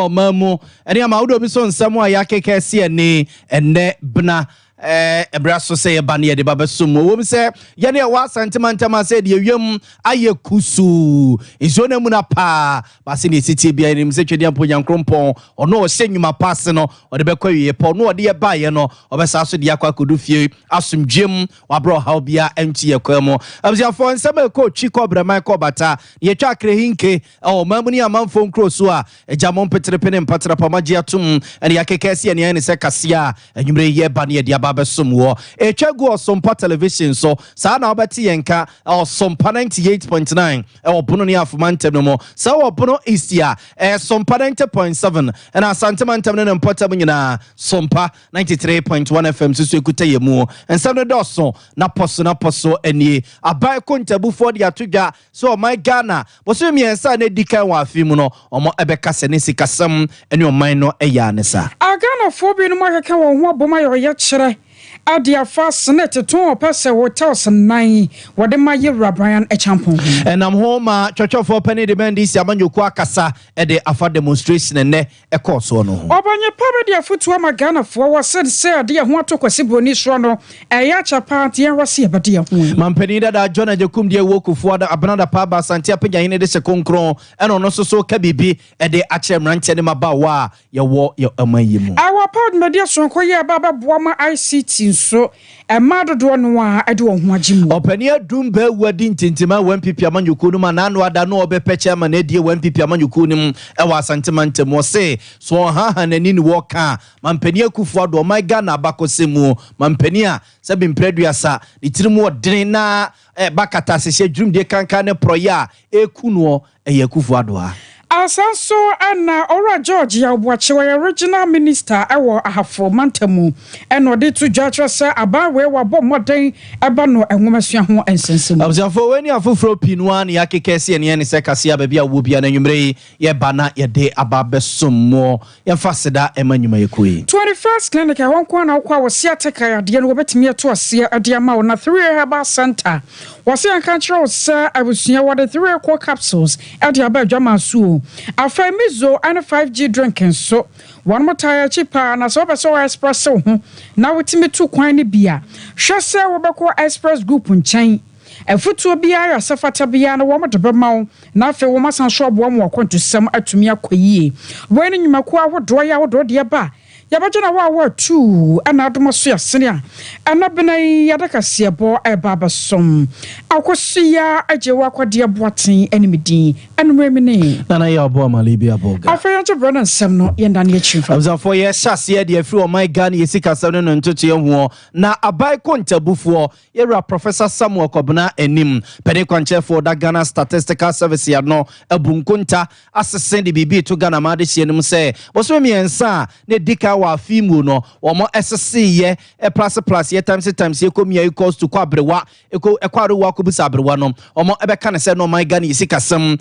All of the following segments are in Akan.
Mamu, and Yamaudo Bison Samoa Yake CNA and ne Bna. Ebraso say bania de babasumo wom say yene wa santimantama said yewem aye kusu izone muna pa base ne city bia nim se twede ampo nyankrompon ono o senyuma pass no o de bekwa wie po no o de ba ye no obesa so de akwa kodu fie asumdwem wa bro how bia enti yakwa mo abia fo nsema ko chiko brema ko bata ye twa krehinke o mamuni amanfo nkro so a ejamon petrepene mpatra pamaji atum ene yakekese ene se kasea enwumre ye bania de Somwo echego Sompa television so sa na obeti yenka Sompa 98.9 obono ni afumantem no mo sa obono istia Sompa 90.7 and asantemantam no mpotam nyina Sompa 93.1 FM so ekuta yemu ensam doso na poso enie abai kontabu for dia tudwa so my Ghana boso miensa na dikan wa afimu no omo ebeka se ne sikasam ene oman no eya ne sa Ghana fo bi no makaka won ho aboma ye kyere Adia fast net to person hotels 9 wode maye Rabrian Echampon and I'm home church for penny demand this amanyoku akasa e de afa demonstration ne e course no obanye pabe dia fotu ama Ghana fo was said say de ho atokwase broni so no e ya chapa tie wase abade ho mampeni da John Ajekum de wokufo da abnada pa ba santia penya hine de se konkron e no no so ka bibi e de ache mranche ne maba wa ye wo ye amayimu our pod media so koye baba boama ICT so madodo no a ede wo ho agimu opani adum ba wadi ntintima 1pp amanyuku no ma nanu ada no obepeche ma na die 1pp amanyuku nim e wa santimantem wo se so ha nani ni wo ka mampani akufu ado my Ghana bakosemu mampani a se bimpreduasa ditirimu odene na bakata sese drum de kankan ne proya ekuno yakufu ado a Asanso ana ora George ya obwachewa original minister ewo ahafo mantamu eno de to judge say abawe wa bɔ modern eba no enwomasua ho ensensem abzafo weni afofro pinua ne yakekese ne se kase ababia wo bia na nwumre ye bana ye de ababesomo ye faseda emanyuma yekoi 21st clinic wonko na kwa wo sia teka ya de no wobetimi eto ase ade ama wo na 3 herbal center wose anka kire wo say abusua wo de 3 core capsules ade abadwama suo Afemizo and 5G drinking so one more tire cheaper na so beso espresso ho na wotimi tu kwan ne bia hwese wo beko express group nchen efutuo bia ya safata bia na wo modebe mawo na afi wo masan so obo mo akontusem atumi akoyie wo ne nyumako ahodo ya ahodo de ba yabajana wa tu ana adomoso yasene ana benai yadaka siebo ebaba som akosia ajewa akwade aboaten animedi anomremene nana ya obo amalibi aboga afeyanto brother nsem no yenda na achifa abzafo ye hyase de afri o my Ghana yesika sam no ntoto ye ho na abai kontabufo yera Professor Samuel Kobna enim pede kwanchefo da Ghana Statistical Service ya no abunkonta asese de bibi to Ghana ma de hienim se boso miensa ne dika wa fimu no omo SSC ye plus ye times ye komia equals to kwabrewa ekwarewa ko busabrewa no omo ebeka ne se no my Ghana yesika sam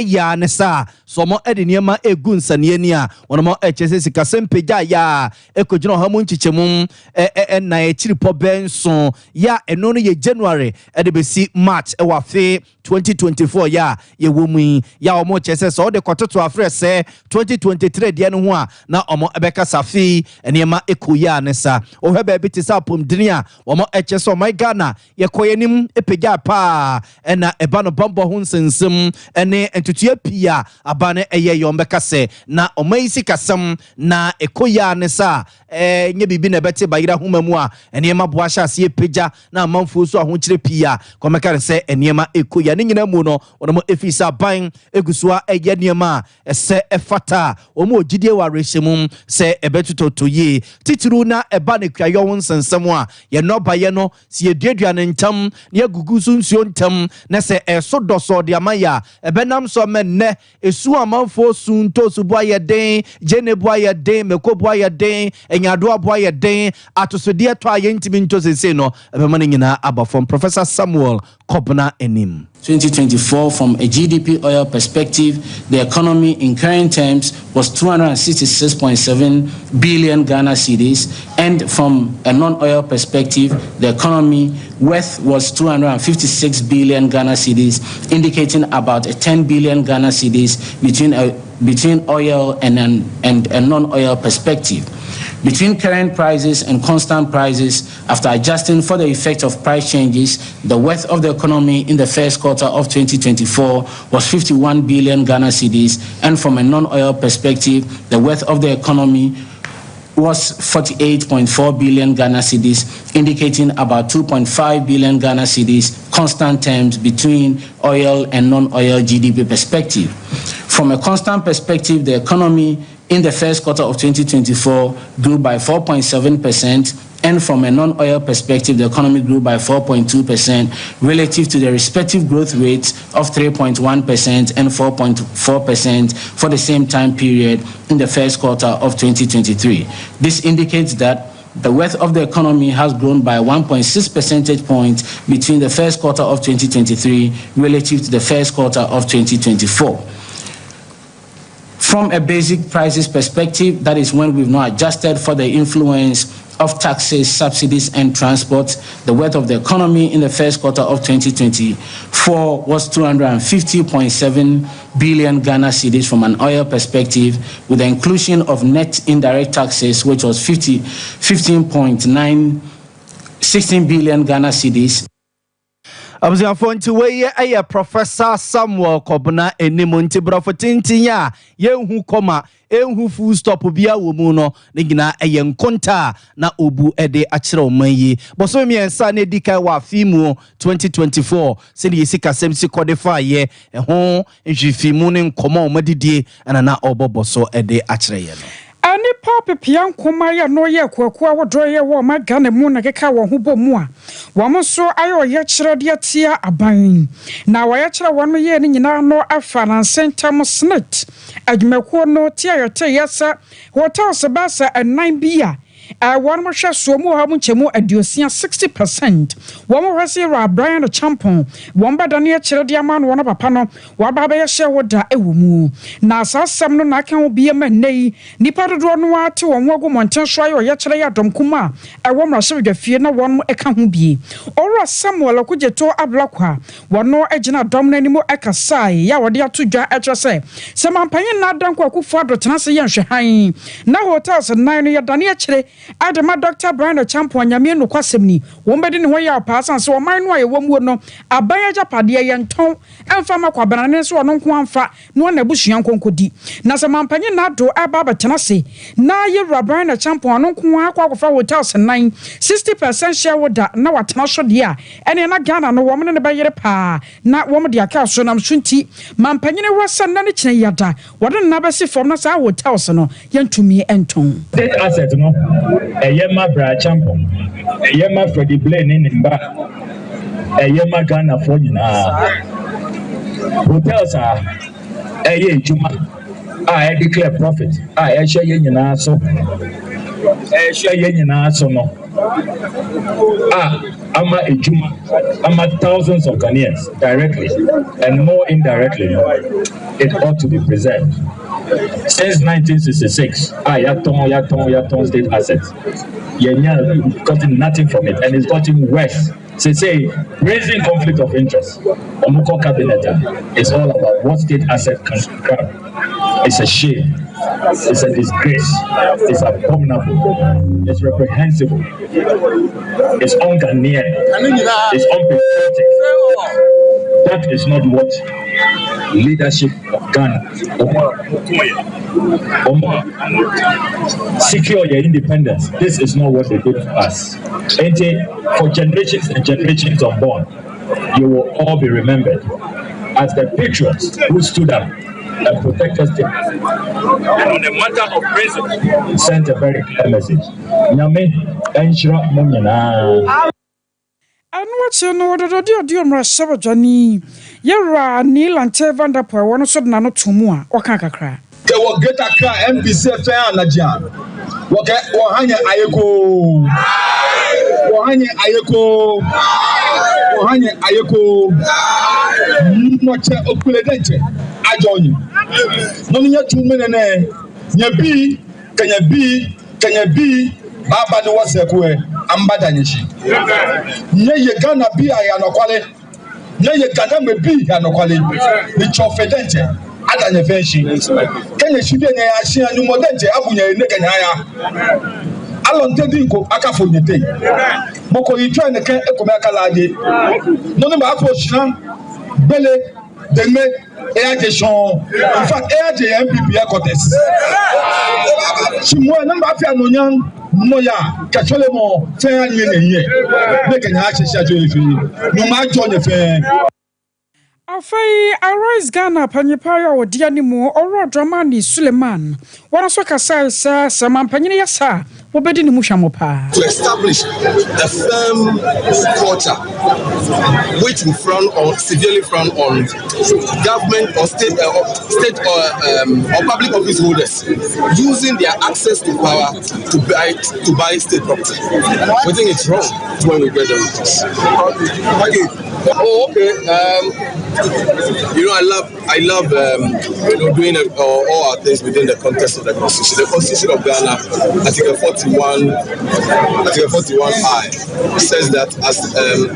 ya ne sa so omo ede niema egu nsane ni a omo echese sika sam peja ya ekojino ha mu nchichemu na echiripo benso ya eno no ye January ede besi March ewa fe 2024 ya ye womu ya omo chese so de kototo afre se 2023 de no ho a na omo ebeka safi enema ekoya nesa ohwe bi tisa pomdini a omo eche so my Ghana ye koyenim epega pa ena eba no bombo ho nsensem ene entutua pia abane eye yombeka se na omaisi kasam na ekoya nesa nye bibi na bete bayira homamu a enema boasha se epega na amanfo so ahokyere pia komeka se enema ekoya ne nyina mu no omo efisa ban egusua eye enema ese efata omo ogidie wa rehemu se ebetutoto ye titiru na eba ne kwayo wonsensem a ye no baye no si eduadua ne ntam ne agugusu nsuo ntam na se eso doso de amaya ebenam so menne esu amanfo sunto subo aye den jenebu aye den mekobu aye den enyado abo aye den atosode to aye ntimi nto sese no ebema ne nyina abafom Professor Samuel Kobna enim 2024 from a GDP oil perspective, the economy in current terms was 266.7 billion Ghana cedis, and from a non-oil perspective, the economy worth was 256 billion Ghana cedis, indicating about 10 billion Ghana cedis between a between oil and a non-oil perspective. Between current prices and constant prices, after adjusting for the effect of price changes, the worth of the economy in the first quarter of 2024 was 51 billion Ghana cedis, and from a non-oil perspective, the worth of the economy was 48.4 billion Ghana cedis, indicating about 2.5 billion Ghana cedis constant terms between oil and non-oil GDP perspective. From a constant perspective, the economy in the first quarter of 2024 grew by 4.7%, and from a non-oil perspective, the economy grew by 4.2% relative to the respective growth rates of 3.1% and 4.4% for the same time period in the first quarter of 2023. This indicates that the worth of the economy has grown by 1.6 percentage points between the first quarter of 2023 relative to the first quarter of 2024. From a basic prices perspective, that is when we've not adjusted for the influence of taxes, subsidies, and transport, the worth of the economy in the first quarter of 2024 was 250.7 billion Ghana cedis from an oil perspective, with the inclusion of net indirect taxes, which was 16 billion Ghana cedis. abusuafo nti weye eye Professor Samuel Kobna enimu nti brofo tintinya yenhu koma enhu full stop bia wo mu no ne gina eye nkonta na obu ede akire omanyi boso miensa na edika wa fimu 2024 se ne yesi kasem si codify ye ho nhwifimu ne nkoma omadidie ana na oboboso ede akire ye no ani papa pian koma ya no ye kwaku awodo ye wo ma Ghana mu na keka wo ho bomu a wo mo so ayo ye kire de atia aban na wo ye kire wo ye ni nyina no afa na sentam snit adwumako no tia yote yesa hotel se basa anan bia one more share so mu ha mu chemu adiosia 60%. One more hase ra Brian the champion. One ba dane kire de ama no papa no wa ba ba ye share woda ewu mu. Na asasam no na kan obi ma nei nipa dodo no ate won wago monten so ayo ye kire ya dom kuma ewo mra hye dwafie na won eka ho bie. Ora Samuel Okujeto ablakwa wono agina dom na nimu ekasai ya wode ato dwa etrese. Se mampanyin na danko akufo adotena se ye nhwe han. Na hotels nan no ye dane kire Adama Dr. Brian Champion nyame no kwasemni wo mbedi ne ho ya paasan so man no ayewo mu no aban ajapade ye nton emfa makwa ne so no nko amfa no na busuan konkodi na se mampanyi na do aba betena se na ye Brian Champion no nko akwa hotels 9 60% share woda na watena so de a ene na Ghana no wo ne bayere pa na wo de aka so nam sunti mampanyi ne wasa na ne kine yada wode na besi form na sa hotels no yentumi enton state asset no Yema Bra Champion, Yema Freddy Blaine in Mba, Yema Ghana for hotels are a Juma. I declare profit. I share yen so. I share yen so no. I'm a Juma. I'm at thousands of Ghanaians directly and more indirectly. It ought to be preserved. Since 1966, Yaton state assets. Yenya gotten nothing from it, and it's gotten worse. Say raising conflict of interest. Omuko cabinet is all about what state asset can grab. It's a shame. It's a disgrace. It's abominable. It's reprehensible. It's un-Ghanaian. It's unpatriotic. That is not what leadership of Ghana. Secure your independence. This is not what they did to us. And for generations and generations unborn, you will all be remembered as the patriots who stood up and protected them. And on the matter of principle, sent a very clear message. Nyame enshira munyana. And what's no do Sabajani? Yera Nilante Vanderpool, one sort nano tumua, or Kankakra. There will get a car MBC fair Najan. What Wahanya Ayako Wahanya Ayako much opuledente. I join you. No, you're 2 minutes. Yabi, can you be Baba no was a quay, Ambadanishi. Nay, you gonna be I am no quality. Nay, you gonna be I no quality. Which of Fedente. I adanye fenshi Kenya shibye nya ashia ni modente abunya ne Kenya ya alonte dinko akafo nyete moko yitwa ne kan ekome akalaje no ne ba afo shina bele deme gestion en fait MPP à côté si moi ne ba fi anonyan moya kachole mo fe anye ne ye ne Kenya achesha jo efi no ma jo ne fe Afei Arise Ghana panyipaya odi animu oro Dramani Suleiman wana so kasa sa mampanyine yasa wobedi ni muhwamo pa to establish a firm culture which will frown on severely frown on government or state or public office holders using their access to power to buy state property. We think it's wrong when we get them with us. Oh, okay. I love doing all our things within the context of the Constitution. The Constitution of Ghana, Article 41I says that as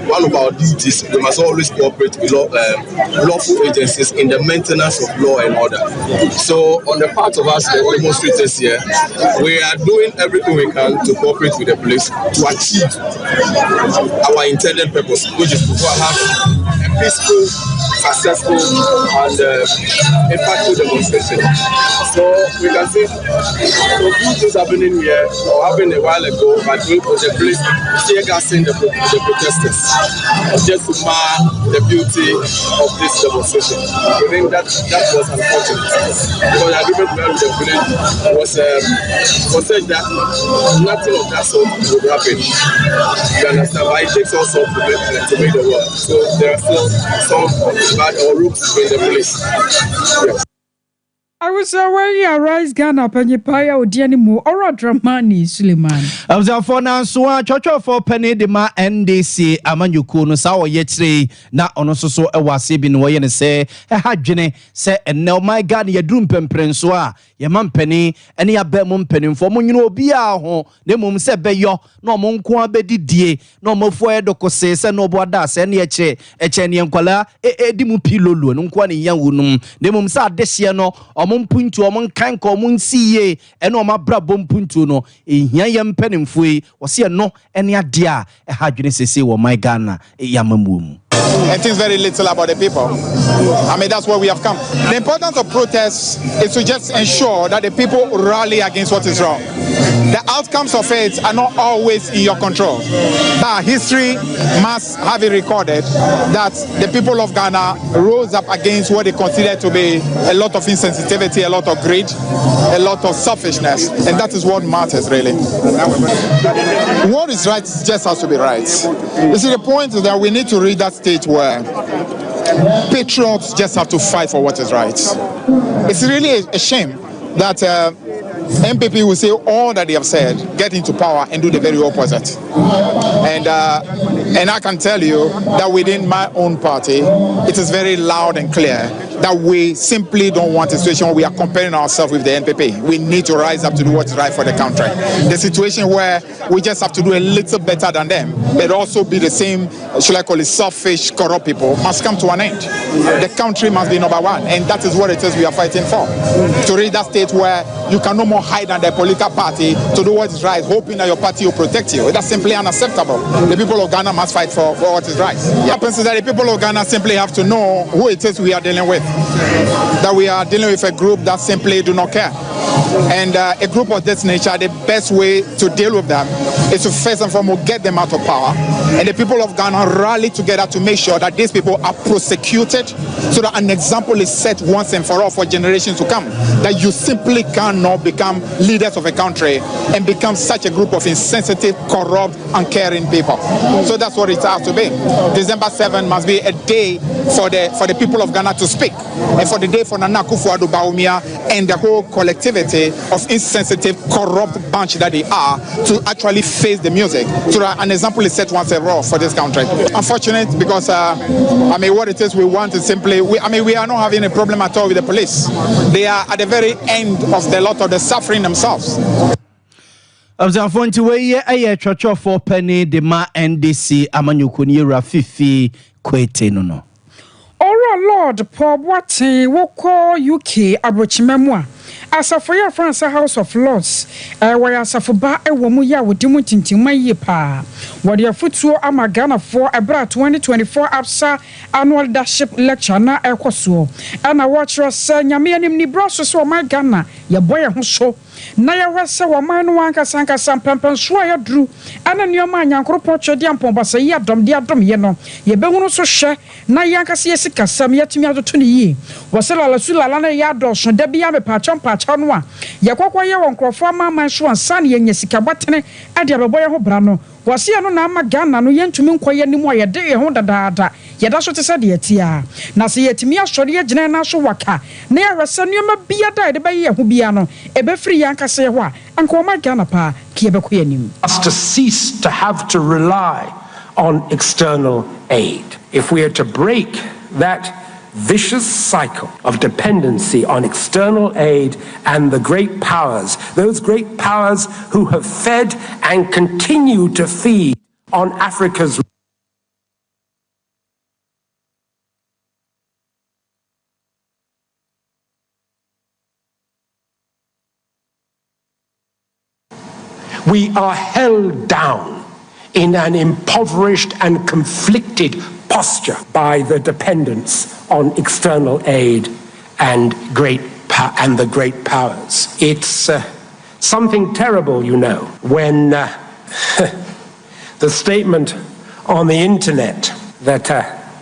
one of our duties, we must always cooperate with lawful agencies in the maintenance of law and order. So, on the part of us, the demonstrators here, we are doing everything we can to cooperate with the police to achieve our intended purpose, which is to have a peaceful, successful, and impactful demonstration. So we can see so few things happening here or happened a while ago, but we put the police tear gassing the protesters just to mar the beauty of this demonstration. I think that was unfortunate because the agreement with the village was said that nothing of that sort would happen. You understand? But it takes also to make the world. So there are still some bad or roots in the police. Yes. I was away Arise Ghana panyipaya odi animu oro Dramani Suleiman. I was for now so chocho for penny de ma NDC amanyuku no sa oyetire na ono so ewase bi no ye ne se hadwene se enel my God ye drum pemprenso a ye mampani ene ya ba mum penimfo munyino obi a ho ne mum se beyo na omo nko abedidie na omo fo edokose se no boada se ne eche ne enkwala di mu pilolo no nko ne yan wonum ne mum se adehye no mpuntu omon kanko omon siye ene o mabra bompuntu no ehia ye mpanimfo yi wo se no ene ade a hadwene sese wo my Ghana yamamumu. And thinks very little about the people. I mean, that's where we have come. The importance of protests is to just ensure that the people rally against what is wrong. The outcomes of it are not always in your control. But history must have it recorded that the people of Ghana rose up against what they consider to be a lot of insensitivity, a lot of greed, a lot of selfishness. And that is what matters, really. What is right just has to be right. You see, the point is that we need to read that state where patriots just have to fight for what is right. It's really a shame that MPP will say all that they have said, get into power and do the very opposite. And I can tell you that within my own party, it is very loud and clear that we simply don't want a situation where we are comparing ourselves with the NPP. We need to rise up to do what is right for the country. The situation where we just have to do a little better than them, but also be the same, should I call it, selfish, corrupt people, must come to an end. The country must be number one, and that is what it is we are fighting for. To reach that state where you can no more hide under a political party to do what is right, hoping that your party will protect you. That's simply unacceptable. The people of Ghana must fight for what is right. What happens is that the people of Ghana simply have to know who it is we are dealing with. That we are dealing with a group that simply do not care. And a group of this nature, the best way to deal with them is to first and foremost get them out of power. And the people of Ghana rally together to make sure that these people are prosecuted so that an example is set once and for all for generations to come. That you simply cannot become leaders of a country and become such a group of insensitive, corrupt, uncaring people. So that's what it has to be. December 7 must be a day for the people of Ghana to speak. And for the day for Nana Akufo-Addo Bawumia and the whole collectivity of insensitive, corrupt bunch that they are to actually face the music so that an example is set once and for all for this country. Unfortunate because, what it is we want is simply, we are not having a problem at all with the police. They are at the very end of the lot of the suffering themselves. Abzanfonti we ye church for penny de ma NDC amanyuku ni Rafifi kwete no. Oro Lord Paul Boateng woko UK abrochimemua asafo ya France House of Lords where asafo ba ewo mu ya wodi mu tintinma yie pa wode afutuo ama Ghana for ebra 2024 ABSA annual leadership lecture na ekoso ana watch say nyame anim ni braso so my Ghana ye boy ho so na ye wese wo man no anka sanka sampempen so ya duru ana nioma anyankropɔ twedi ampɔbasa yi adom de adom ye no ye behunu so hwe na yanka se yesika sam yatumi atoto ne yi wasela la sulala na ya dɔso da bia me pa champa no a ye kokɔ ye won krofo amaman so ansa ne yenya sika botene ade abɛbɔ ye ho bra no wase no na ama Ghana no yentumi nkɔye nimu a ye de ye ho dadaada ye da so te se de atia na se yetumi asɔre ye gyina na so waka na ye hwese nioma bia da de ba ye ho bia no ebefiri yanka se ho a anka o ma Ghana pa ki ye bɛkɔ anim us to cease to have to rely on external aid. If we are to break that vicious cycle of dependency on external aid and the great powers, those great powers who have fed and continue to feed on Africa's we are held down in an impoverished and conflicted posture by the dependence on external aid and the great powers. It's something terrible, you know, when the statement on the internet that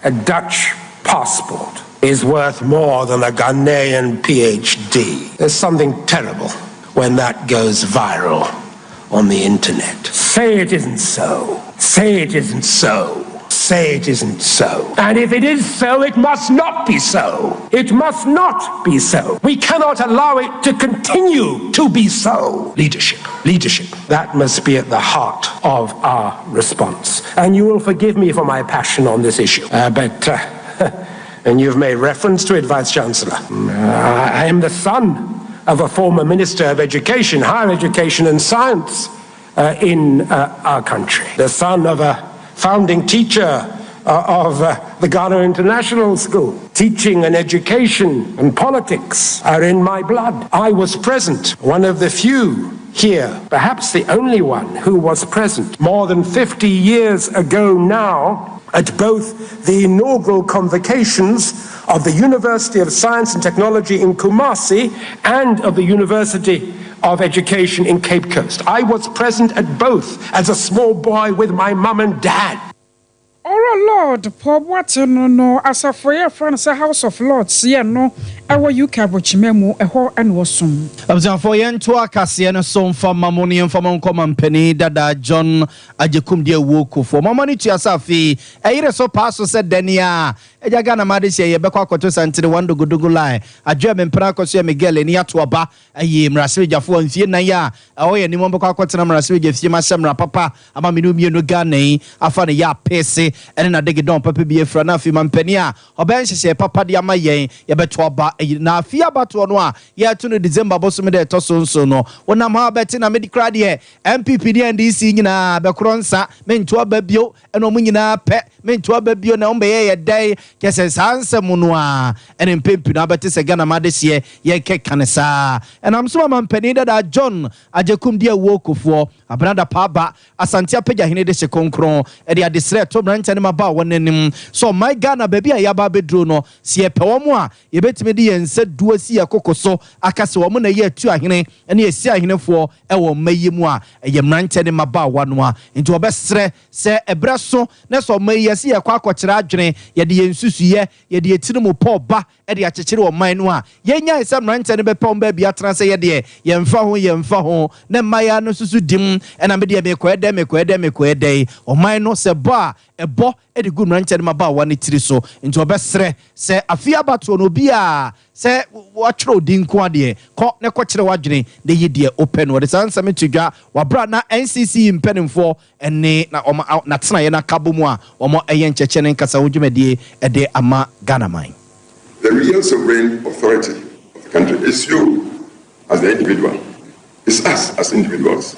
a Dutch passport is worth more than a Ghanaian PhD. There's something terrible when that goes viral on the internet. Say it isn't so. Say it isn't so. Say it isn't so. And if it is so, it must not be so. It must not be so. We cannot allow it to continue to be so. Leadership. That must be at the heart of our response. And you will forgive me for my passion on this issue. And you've made reference to it, Vice Chancellor. I am the son of a former Minister of Education, Higher Education and Science in our country. The son of a founding teacher of the Ghana International School. Teaching and education and politics are in my blood. I was present, one of the few here, perhaps the only one who was present more than 50 years ago now, at both the inaugural convocations of the University of Science and Technology in Kumasi and of the University of Education in Cape Coast. I was present at both as a small boy with my mum and dad. Oh Lord, Paul Boateng no asafo ye France House of Lords ye no ewo UK abochimemu eho ene wosum. Abzanfo ye nto akase no Sompa mamoni mfama nkoma mpani dada John ajekum de wokofo. Mamani tu asafi eyire so paso se dania eja Ghana made se ye bekwa kwato santire wando godogo line. Adwe mempra kwaso ye Miguel ni ato aba ayi mrasebejafo anfie nan ya awoye ni mo bekwa kwatena mrasebeja fie ma semra papa ama menu mienu Ghana yi afa ne ya pese ene na dege don papa bi efra na afi mampani a oben hyehye papa de ama yen ye beto aba na afi abato no a ye to no December bosom de to so no wonam ha beti na medical de MPP de NDC nyina bekro nsa mento aba bio ene omu nyina pe mento aba bio na ombe ye dai kese sansem no a ene mpempi na beti se Ghana madehye ye kekanesa ena mso mampani da John ajekum de awokofo abranda paba asante apagya hene de hye konkron e de adesre to branch ma ba wonanim so my Ghana baby a yaba bedro no se ye pewomo a ye betime de yense duasi yakokoso akase wo mo na ye atu ahene ene ye si ahenefo e wo mayemu a ye mranche ne ma ba wano a nti obesre se ebreso ne so mayi se ye kwa akokire adwene ye de yensusu ye de etirimu Paul ba e de akekire wo man no a ye nya se mranche ne bepom ba bia trana se ye de ye mfa ho ne maya no susu dim ena me de mekwede o man no se ba ebo edi gu mranche ma ba wane tiri so nti obesre se afia bato no bia se watro di nko ade ko ne ko kire wadwene de yedie open wo de sansa metudwa wabra na NCC mpenimfo ene na na tena ye na kabomu a omo eye ncheche ne nkasa wodwumedie ede ama Ghana man. The real sovereign authority of the country is you as the individual. It's us as individuals.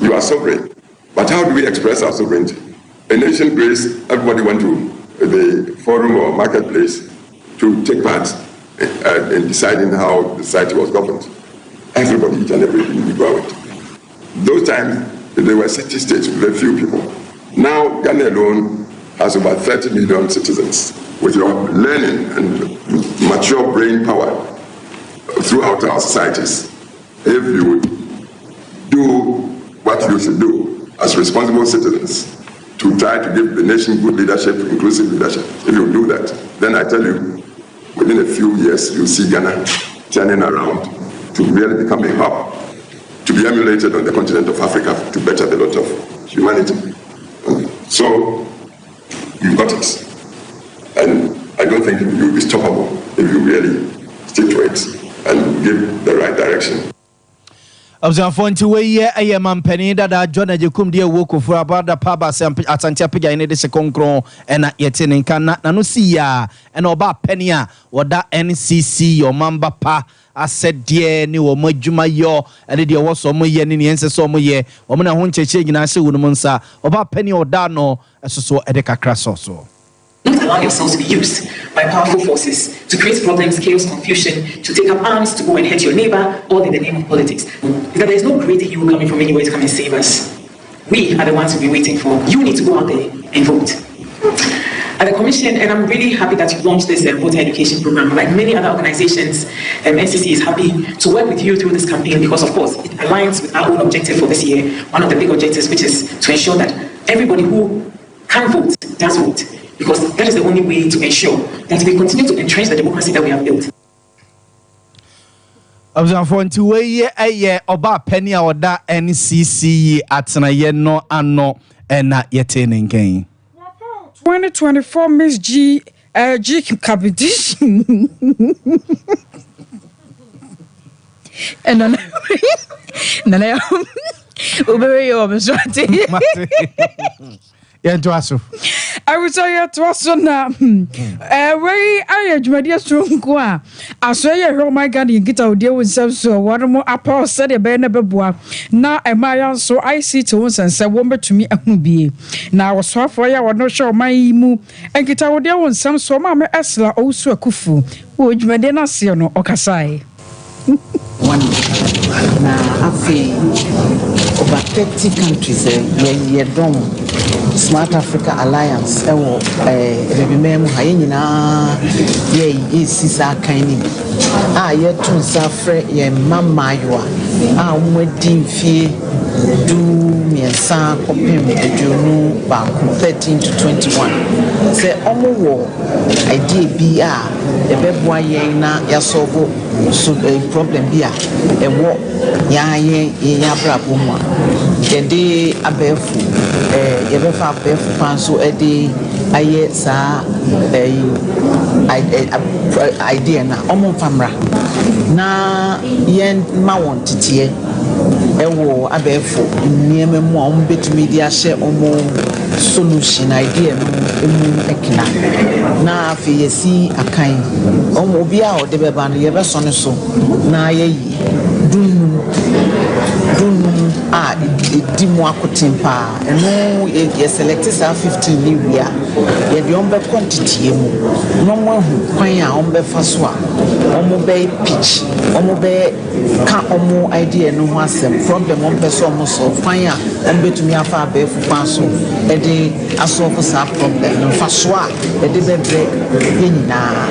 You are sovereign. But how do we express our sovereignty? A nation grace, everybody went to the forum or marketplace to take part in deciding how the society was governed. Everybody, each and every individual. Those times, there were city-states with a few people. Now, Ghana alone has about 30 million citizens. With your learning and mature brain power throughout our societies, if you would do what you should do as responsible citizens to try to give the nation good leadership, inclusive leadership, if you do that, then I tell you, within a few years, you'll see Ghana turning around to really become a hub, to be emulated on the continent of Africa to better the lot of humanity. So, you've got it. And I don't think you'll be stoppable if you really stick to it and give the right direction. Observe nti we ye mampani dada John Ajekum de woko for about the paba asantia pija in de sekonkron ena yete nka na no si ya ena oba penny a woda NCC your mamba pa asɛdeɛ ne wo madwuma yo ene de wo so mo ye ne ense so mo ye wo na ho ncheche nyina hye wo no nsa oba penny oda no ɛsoso ede kakra so. Don't allow yourselves to be used by powerful forces to create problems, chaos, confusion, to take up arms, to go and hurt your neighbor, all in the name of politics. Is that there is no greater hero coming from anywhere to come and save us. We are the ones we've been waiting for. You need to go out there and vote. At the Commission, and I'm really happy that you've launched this voter education program. Like many other organizations, NCC is happy to work with you through this campaign because, of course, it aligns with our own objective for this year, one of the big objectives, which is to ensure that everybody who can vote does vote. Because that is the only way to ensure that we continue to entrench the democracy that we have built. Observe nti we ye oba penny a oda NCC atena ye no ano ena yete nenken 2024 Miss G competition. And nana ubere yo mswati. Yeah, to us. I will say it was na very adwumade sonko a aso ye hwe my God get out there with so one more apart said e be na beboa na emaya so I see to won sense won betumi ahu bie na wo so afo ya wo no hwe my mu enkita wo there won sam so ma me esla owusu akufu wo adwumade na se no okasai na afi over 30 countries ye dom Smart Africa Alliance ewo rebimem haye nyina ye sisa kanni ye tunsa frɛ ye mamayoa umwedi mfie du miensa kopem eduonu ba 13 to 21 se omowo idea bi ebeboa ye na ya solve so problem bi ewo ya brabo mu yede abefu yebefa abefu panso ede aye sa idea na omo famra na yen ma won titie ewo abefu nieme mu a betumi di ahye omo solution idea no emu ekina na afi yesi akan omo bia o de beba no yebeso ne so na ayi dunu di mu akotempa eno ye select sa 15 ni wia ye de ombe quantity mu no mo hu kwan a ombe fa so a omo be pitch omo be ka omo idea no ho asem problem ombe so omo so kwan a ombe tumi afa be fu kwan so e de asolve sa problem no fa so a e de be bre ye nyina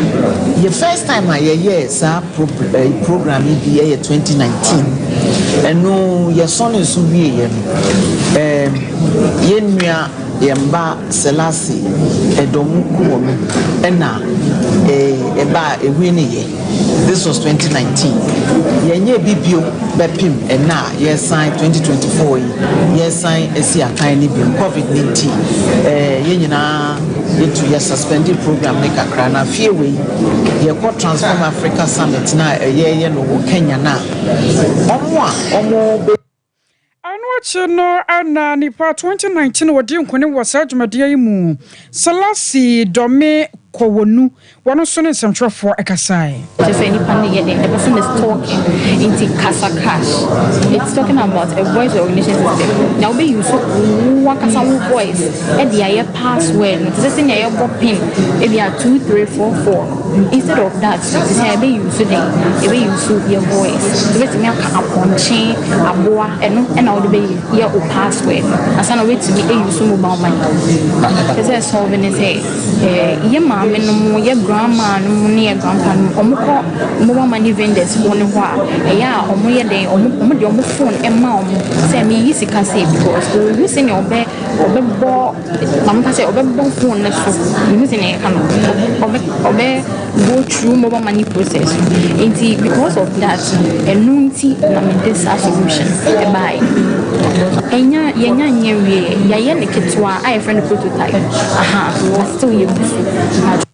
ye first time a ye sa program bi ye 2019 eno ye son so wie ye ye nua yemba selasi edomu kuwo ena eba ehwini ye. This was 2019 yenye bibio bepim ena ye sign 2024 ye sign esi akan ni bi COVID-19 ye nyina yetu ye suspended program ne kakra na fiewe ye ko Transform Africa Summit na ye no Kenya na omo no ana nipa 2019 wodi nkone wasa dwumade ayimu Salasi Dome Kowonu one so ne nsɛmtwerɛfoɔ ɛkasae just any panic the person is talking into kasa cash it's talking about a voice recognition system now be use one kasa voice e dia password no say say your pin e be 2344 instead of that say be use your voice to me aponche aboa eno na wo be your password asa na wait me use mobile money because solving is ye mama no mo ye grandma no mo ne grandpa no omko mobile money vendors won ho a ya omo ye den omo de omo phone e ma omo say me yi sika say because you say ne obe bo mama ka say obe bo phone na so you say ne kan obe go through mobile money process and because of that enunti na me this solution e buy enya we ya ne ketwa I friend prototype still use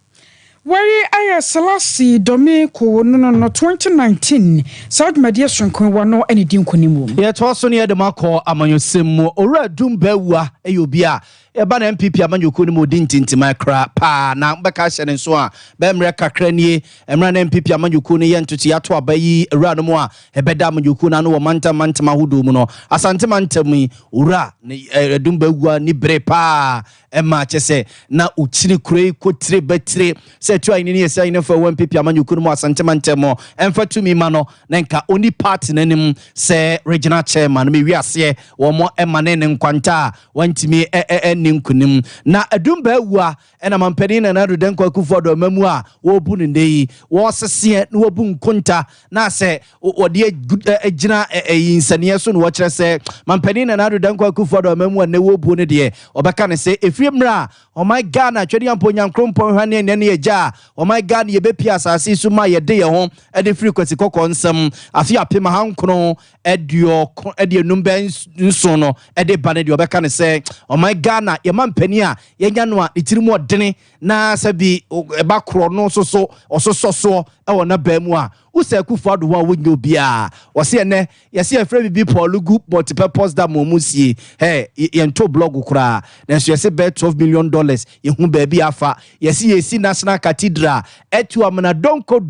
Wari aya Salasi Domiko no 2019 South Media Shankon wano any dinkonimu. Yet also near the Marco Amanyosimo or Dumbewa Ayubia. Eba na MPP amanyuku ni modinti ntima kra pa na mbeka hye ne so a be mre kakra nie emra na MPP amanyuku ni yentuti ato abayi ewra no mo a ebeda amanyuku na no wo mantama hudu mu no asante mantami ura ne dumbagua ni bre pa ema chese na uchiri kurei kotire betire se tu ayini ne se ayini fa MPP amanyuku no mo asante mantamo emfa tumi ma no na nka oni party nanim se regional chairman me wiase wo mo ema ne nkwanta wantimi nkunim na adumba wa ena mampani na nadu denko akufodo mamu a wo bu ndei wo sese na wo bu nkunta na se wode agina insaniye so no wo kire se mampani na nadu denko akufodo mamu na wo bu ne de obeka ne se efriemra oh my god na twedi amponya nkrompo hwane ne ne eja oh my god ye bepia asase so ma ye de ye ho e de free kwati kokko nsam afi apema hankro edio numben nso no e de bane de obeka ne se oh my god na ye mampani a ye nya no a itirimu odene na sabi eba kro no so ososo e wona ba mu a usa Akufo-Addo wa wonyo bia wose ene yesi afre bibi Paulugu multipurpose da momusie yento blog kura na so yesi bet $12 million ye hu ba bi afa yesi National Cathedral etu amana donko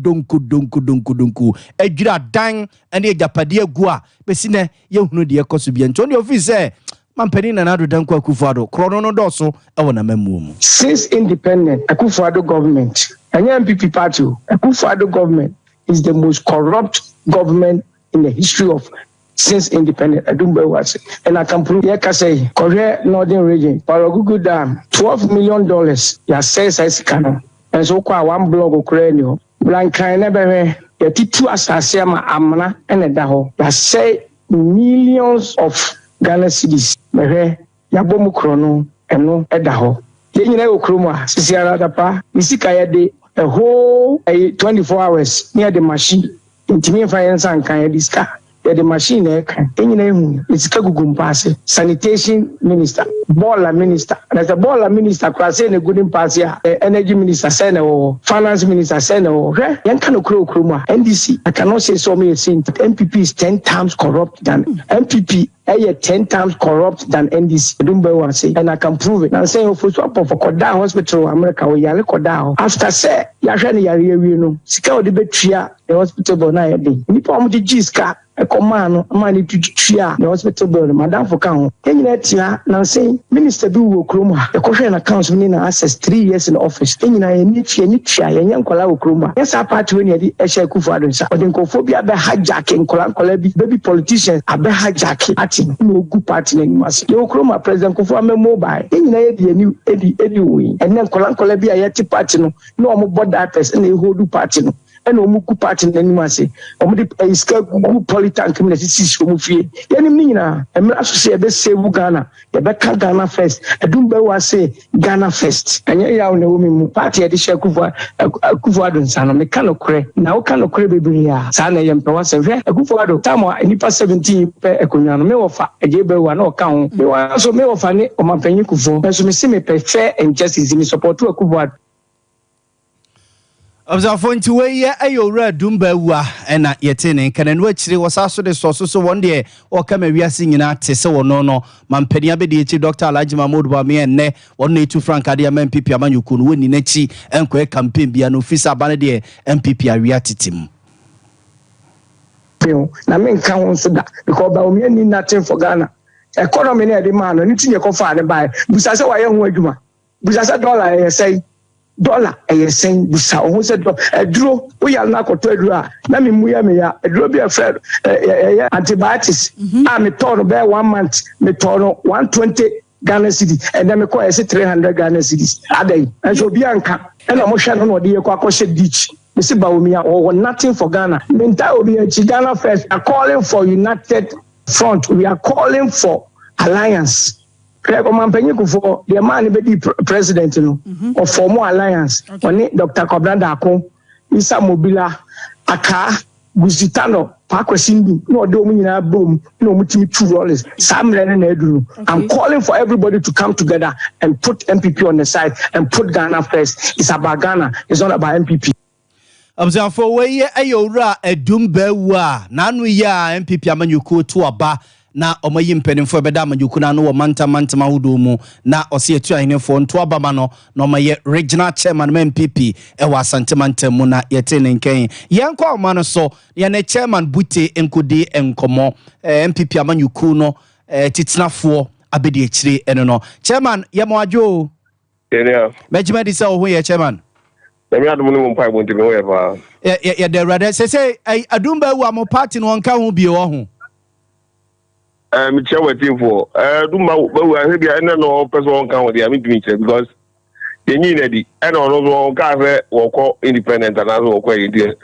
adwira dan ene japade agu a besi ne ye hunu de ekoso bia nto ne office mampani na nadu danko Akufo-Addo krono no doso e wona mamuomu since independent Akufo-Addo government anya MPP party Akufo-Addo government is the most corrupt government in the history of since independent. Adumbe was, and I can prove. Like I say, Korea Northern Region, Paragugu Dam, $12 million. Ya says I can, and so kwa one blog of Korea. Blanca never. Ya titu asasiama amana and a daho. Ya say millions of Ghana cedis. Mehe ya bomu krono eno edaho. Yenye na ukroma sisi aradapa. Nisika de. A whole 24 hours near the machine. Intimi finance and can diska. The machine it's Kagugumpase, sanitation minister, baller minister. And as a baller minister, Krasene a good impasse, energy minister, Seno, finance minister, Seno, Yankano Kroma, NDC. I cannot say so many things. MPP is 10 times corrupt than MPP. 10 times corrupt than NDC. Dumbe say, and I can prove it. I'm saying for swap for Koda Hospital, America, we yale Koda. After say, Yashani Yari, no, Sika de Betria, the hospital Bona day. Nipom de Giska, a command, money to Tria, the hospital building, Madame Focao. Any that now saying, Minister Du Kroma, the Korean accounts meaning access 3 years in office. Any Nitria, and young Kola Kroma. Yes, I part when the Esha Akufo-Addo, but in Kophobia, be hijacking, Kolan baby politicians, a be hijacking. No good party anymore. You Kroma President Akufo-Addo mobile. Any any way. And then Kolan be a yeti party no more board that person and hold party no. And no good party anymore say. A scale good political community system of fear. Any mina. And I say best say Ghana. The better Ghana first. I don't bear say Ghana first. And ya know party at the Akufo-Addo sana me cannot cray. Now cannot cray baby ya. Sana yam power say Akufo-Addo. Tamo any past 17 ekunyano me ofa ejebe wa no kan me wa so me ofa ne o mapanyi Kufo. So me see me fair and justice me support Akufo-Addo. Observe nti we ayo ra dumba wa na yetene kana no akire wasaso de so one day o kama wiase nyina tese wono no mampania be de echi Dr. Alhaji Mahmoud Bami enne wono etu Frank Adia MPP amanyuku no woni nachi enko campaign bia no officer bane de MPP awia titim na me nka ho so da because ba omi ni nothing for Ghana economy na de man no nti ye ko fa ne bai busa se wa ye ho adwuma busa se dollar ye sei dollar saying this who said a draw we are not to draw let me a draw be a friend antibiotics me torn bear 1 month me torn 120 Ghana cedi and then me call 300 Ghana cedis aday and so bianca and I'm sure no dey kwakoshe ditch me say bawumia or nothing for Ghana menta obi Ghana first are calling for united front we are calling for alliance. For the man be president or for more alliance. On Dr. Kobranda Ako, Isa Mobila, Aka, Gusitano, Pakwesindu, no domina boom, no mutimi $2. Sam Renedu. I'm calling for everybody to come together and put MPP on the side and put Ghana first. It's about Ghana, it's not about MPP. For way ayora a dumbewa, nanu ya MPP amanyuku to aba. Na omayi mpenimfo beda amanyukuna no manta mahudumu na osi etu ahinefo nto abama no na omaye regional chairman MPP ewa Asante Mantam na yete ne nken yenko oma no so ye ne chairman Bute enkodi enkomo MPP amanyuku no titinafo abedi ekire eno no chairman ye mo adwo yeah mejima di se ho ye chairman na mi adum no mpa bonti no ye fa ye de rade se adumba wu am party no nka ho bi wo ho me chair waiting for do my maybe I know person can with the because you need it and on car or independent and as well quite dear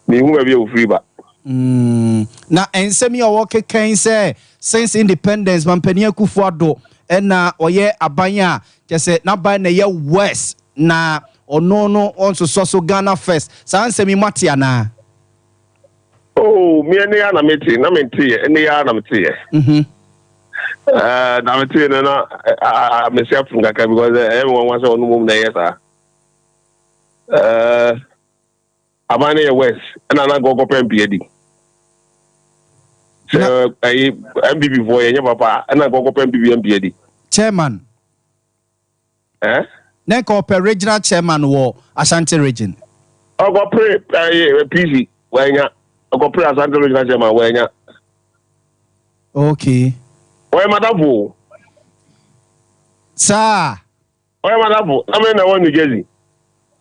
me who be free back na ensemi o work can say since independence man penia kufuado and na oye abanya just say na by na ye west na ono also so Ghana first sa ensemi matia na oh, me and the meti, na meti, and the other meti. Na meti, na I myself from Kaka because everyone was on the move there, sir. Abane West, and I go PMPD. So I MPP for your papa, and I go PMPD. Chairman. Then cooperate regional chairman war Ashanti region. I go pray PC when you. I go pray as Anthony Regional Chairman where okay. Where madam Sir. Where madam I mean I want New Jersey.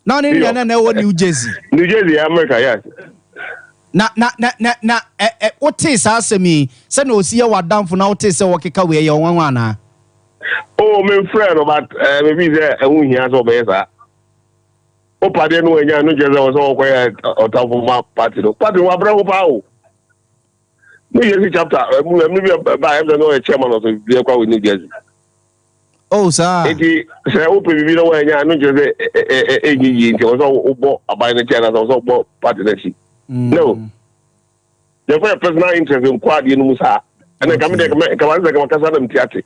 No, New Jersey. New Jersey, America, yes. Na what is asemi? Say no see your down for now say work we your one. Oh, my friend about maybe there and we here so better. O party no enya no jeze o so kwaya o ta for my party no party wa bra wo pa o no yes chapter me be ba em no chairman of the kwa we New Jersey oh sir eti say o pe bi no enya no jeze enyi nti o so bo abai na chairman so bo party na shi no the for personal interest in kwadi no musa and come dey come kasa na mtiate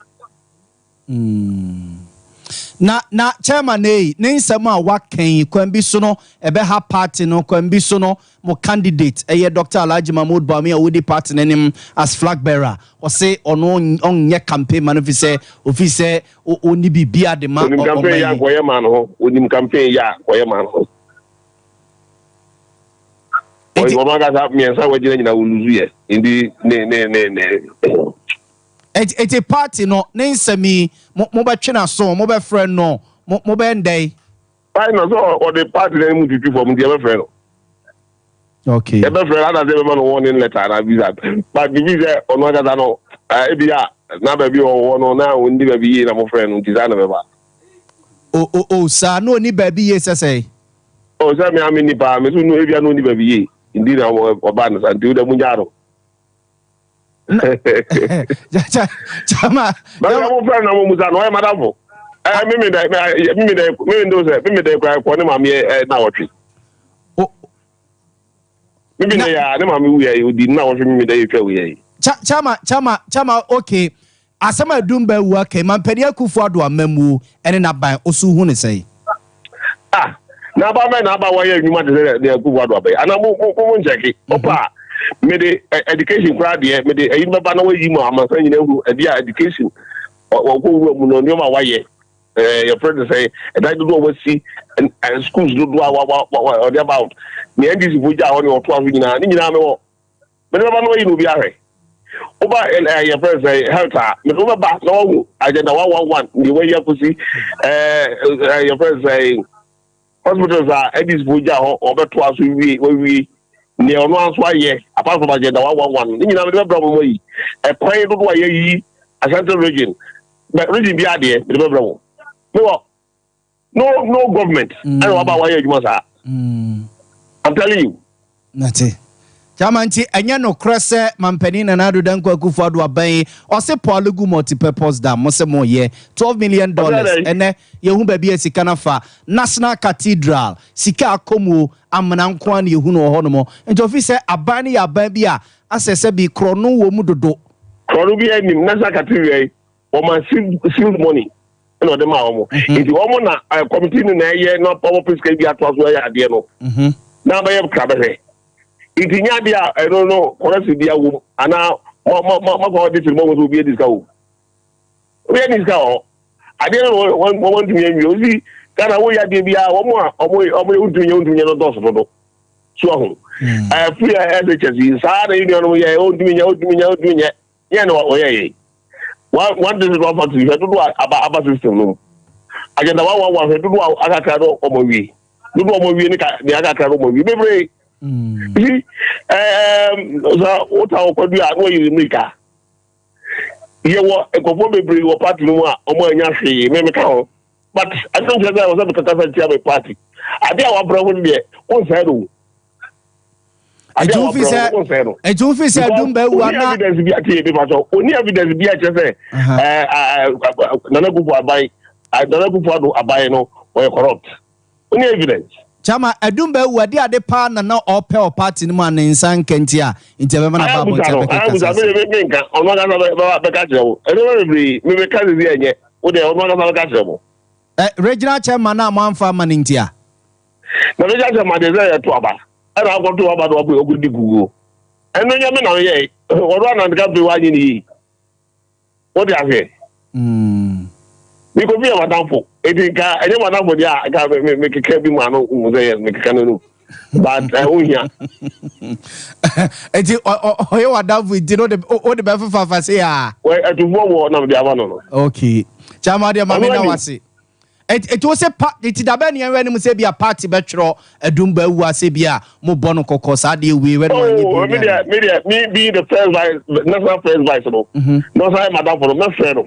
na chairman ne nsem a waken kwambi so no ebe ha party no kwambi so no mo candidate Dr. Alhaji Mahmoud Bawumia wodi party nanim as flag bearer o say ono onye campaign man ofi say oni bibia de ma o campaign ya koye man ho oni campaign ya koye man ho o ma ga sa mi ensa wajina nyina wuluzu ye ndi ne It's a party no nsemi mo be twena so mo be friend no mo be ndey I know so or the party na mu pipi for mo dey be friend okay e be friend ada say be no warning letter na visa but the visa ono ga no e bia na ba bi o no na o ndi ba bi ye na mo friend no design be ba oh sa no ni ba bi ye say oh say me amini pa me so no e bia no ni ba bi ye ndi na oba na sa ndi o da mu nyaro Chama. But I'm friend na mo musa no e madam. Me do say kwa ko ne ma me na wotwe. Oh. Me ya ne ma me wi ya odi na wotwe me dey twa wi ya. Chama okay. Asama dumba wu okay man pedi akufu ado amamu ene na ban osu hu ne sei. Ah, na ba me na ba wa ya nwuma de akufu ado abai. Ana mo njeki. Opa. Me the education crowd here me the you remember na we mo am san nyina hu e education o ko wu mu no nyoma wa ye your friend say that do we see and schools do what about me ndc buja on your 12 nyina ni nyina me wo me remember na we no bi ahwe oba your friend say health me remember ba no agenda 111 the way you see your friend say hospitals are Edis Buja or Betua we near no answer ye apart from agenda 111. You know the problem way. A quiet way a central region. But region be idea the problem. No government. I know about why you must have. I'm telling you. That's it. Chamanti enya no krese mampani na nadu dan kwa Akufo-Addo aban o se Paulugu multi-purpose dam mo se mo ye $12 million ene ye hu ba bi sika na fa National Cathedral sika akomu amana nko an ye hu no ho no mo enti ofise aban ya aban bi a asese bi krono wo mu dodo krono bi enim National Cathedral o man seal money no dem a omo enti omo na committee ni na ye no power fiscal bi atwa so ya ade no na ba ye krabe Itinya dia I don't know currency dia wo ana ma ko dey film mo so bi dis ka wo we dis ka o ade no won tumi enwi o si kana wo ya de bia omo untunye no dos do so ho free NHS sa na union no ye untunye ye no o ye one this is one factory do aba system no agenda wa do akaka do omo wi do omo wi ni ka ni akaka do omo wi bebre what our country are going to make. You were a conformable or party no more, or Yashi, Memicao. But I don't think I was ever to a party. I did our brother there, one side. I do say, only evidence be at say, Nanaku buy, I don't know buy no or corrupt. Only evidence. Chama Edumbe wadi ade pa na na ope o party ni ma ne nsan kenti a intebe na ba bo ntebe ka kasa menka ono ga na ba ka jewo eno me me ka zi enye o de ono ga na ka jewo regional chairman na amfa ma ntia na regional chairman de ze to aba era ko to aba do ogudi gugu eno nya me na ye oro na ndika be wa nyi ni o de afi we go be a madamfo edinka enye madamfo dia ga me keke bi ma no umuze me keke no but ohia eti o ye madamfo di no de o de be fafa say ah we etufo wo na me aba no okay chama de ma me na wase eti o se eti da be ne yan we se bia party be twro Edumba wu ase bia mo bo no kokko sa de we we no anye bi me be the first vice national first vice no say madamfo no me frero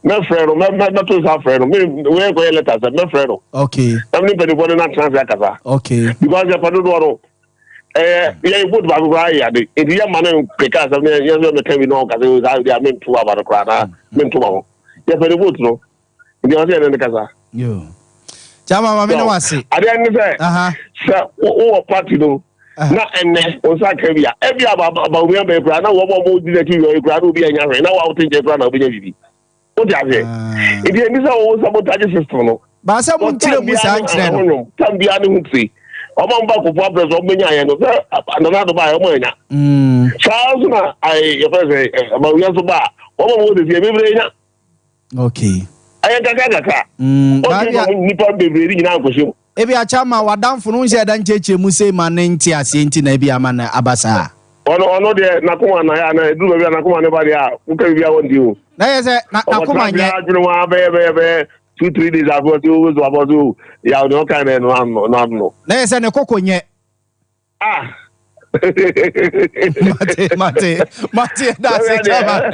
my friend, my to our friend. We are going letters. My friend. Okay. I'm not going to transfer kasa. Okay. Because you padu do. You put back right. If you man because of you know can we know because they are meant to about the crowd. Meant to know. You padu vote no. You are saying the kasa. Yo. Chama mama no wase. I didn't say. Sir, o party no. Na enne o sa ka bia. E bia ba we be crowd na wo mo di na ki yo crowd obi anya hwe na wa o tin je crowd na obi nya bibi. It is a sabotage system. But some tell me something. Can be any among back of problems of many and another by a money. Charles, I about years about what would the okay. I ain't got a car. Nippon be reading now for you. Ebi achama wadam funu je dan cheche mu se manenti asenti na ebi amana abasa. Ono de nakuma na ya na edu be nakuma ne ba dia uka bia won di o na yese nakuma nye adwunu wa be 2-3 days ago ti o zo abozo ya no kan no na yese ne kokonye mate da se chama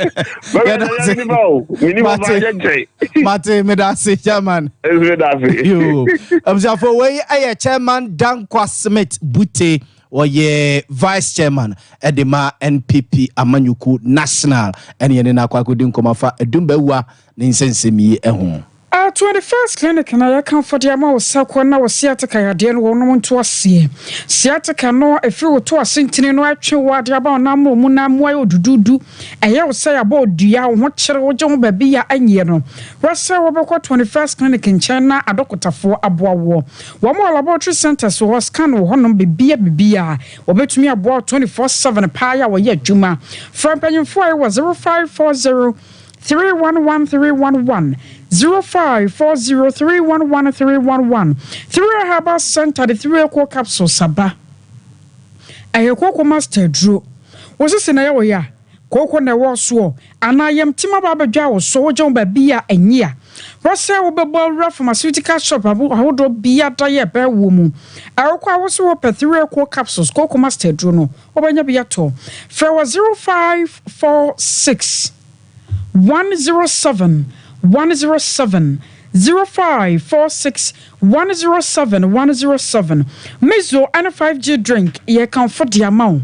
mate me da se chairman yo amjafo we aye chairman Dankwa Smith Bute or ye vice chairman edema NPP Amanyuku National ene ne na kwa kudin komafa Edumba wa ne nsensemi ehun 21st clinic na ya kan for dia ma wo sakwa na wo siateka ya de no wo nto ase siateka no efi wo to asentini no atwe wo ade aba na mo mu na mo ayo dududu eye wo say aba dua wo kire wo je wo ba bi ya anye no wasa wo be ko 21st clinic nchen na adokotafo aboa wo mo laboratory center so wo scan wo honom bibia wo betumi aboa 24/7 pa ya wo ye adwuma from panyimfo ayo 0540 311 0540311311 3 Herbal Center the 3 Eco Capsule Saba Ayekoko Master Drew was this na ya koko na wo so ana yam tima ba badwa wo so wo jon ba bia anyia wose wo bebo wura pharmaceutical shop ahodo bia da ye ba wo mu awokwa wo so wo pethire ko capsules koko master dro no obanya bia to fra 0546 107 107 0546 107 107 Mezo and 5G drink ye kan for the amount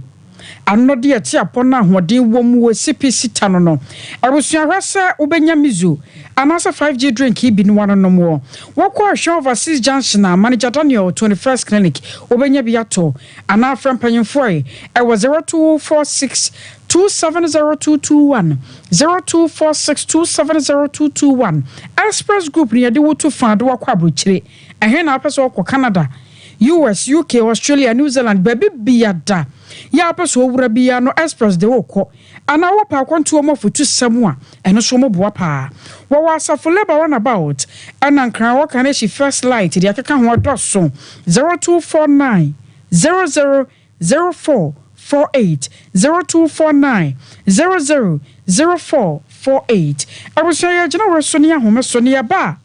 anode ye ti apona ahoden wo mu we CPC tano no abusua hwese ubenya Mezo anasa 5G drink bi ni wano no mo wokwa hwe overseas junction na manager Daniel 21st clinic ubenya biato ana from panyimfo e was 0246 270221 0246270221 Express Group ni yade wotu fando wakwa abrochire ehe na apeso okọ Canada US UK Australia New Zealand baby biada ya apeso owura bia no Express de wokọ ana wo pa kwantu mo fotu samua eno so mo boa pa wo wasafo labor run about ana nkran wo kan she first light de akeka ho doso 0249 000448 0249 000448 abusaya jina worsonia homesonia ba